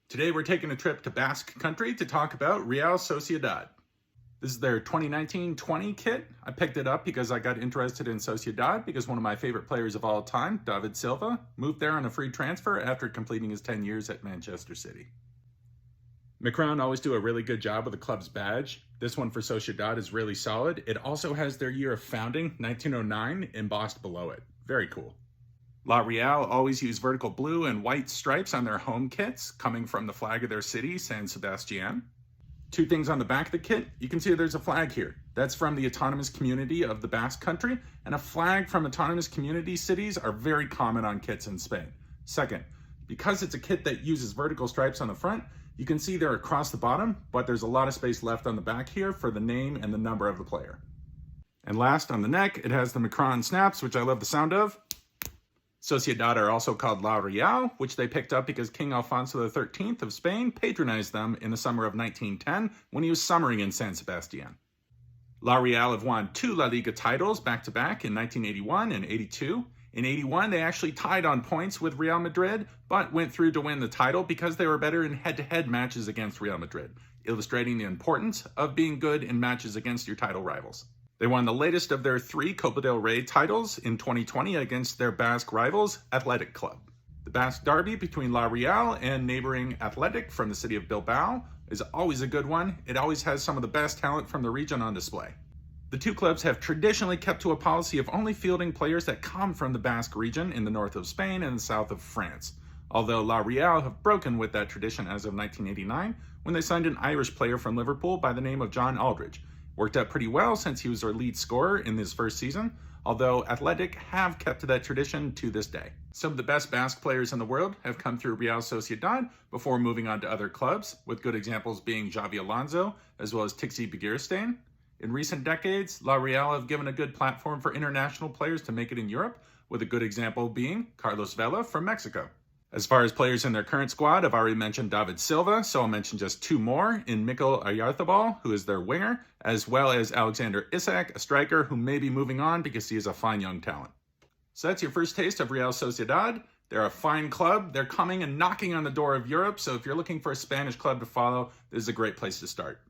Today we're taking a trip to Basque Country to talk about Real Sociedad. This is their 2019-20 kit. I picked it up because I got interested in Sociedad because one of my favorite players of all time, David Silva, moved there on a free transfer after completing his 10 years at Manchester City. Macron always do a really good job with the club's badge. This one for Sociedad is really solid. It also has their year of founding, 1909, embossed below it. Very cool. La Real always use vertical blue and white stripes on their home kits, coming from the flag of their city, San Sebastian. Two things on the back of the kit. You can see there's a flag here. That's from the autonomous community of the Basque Country, and a flag from autonomous community cities are very common on kits in Spain. Second, because it's a kit that uses vertical stripes on the front, you can see they're across the bottom, but there's a lot of space left on the back here for the name and the number of the player. And last, on the neck, it has the Macron snaps, which I love the sound of. Sociedad are also called La Real, which they picked up because King Alfonso XIII of Spain patronized them in the summer of 1910 when he was summering in San Sebastian. La Real have won 2 La Liga titles back-to-back in 1981 and 82. In 81, they actually tied on points with Real Madrid, but went through to win the title because they were better in head-to-head matches against Real Madrid, illustrating the importance of being good in matches against your title rivals. They won the latest of their 3 Copa del Rey titles in 2020 against their Basque rivals, Athletic Club. The Basque derby between La Real and neighboring Athletic from the city of Bilbao is always a good one. It always has some of the best talent from the region on display. The two clubs have traditionally kept to a policy of only fielding players that come from the Basque region in the north of Spain and the south of France, although La Real have broken with that tradition as of 1989 when they signed an Irish player from Liverpool by the name of John Aldridge. Worked out pretty well since he was their lead scorer in his first season, although Athletic have kept to that tradition to this day. Some of the best Basque players in the world have come through Real Sociedad before moving on to other clubs, with good examples being Xavi Alonso, as well as Tixi Begiristain. In recent decades, La Real have given a good platform for international players to make it in Europe, with a good example being Carlos Vela from Mexico. As far as players in their current squad, I've already mentioned David Silva, so I'll mention just 2 more in Mikel Oyarzabal, who is their winger, as well as Alexander Isak, a striker who may be moving on because he is a fine young talent. So that's your first taste of Real Sociedad. They're a fine club. They're coming and knocking on the door of Europe, so if you're looking for a Spanish club to follow, this is a great place to start.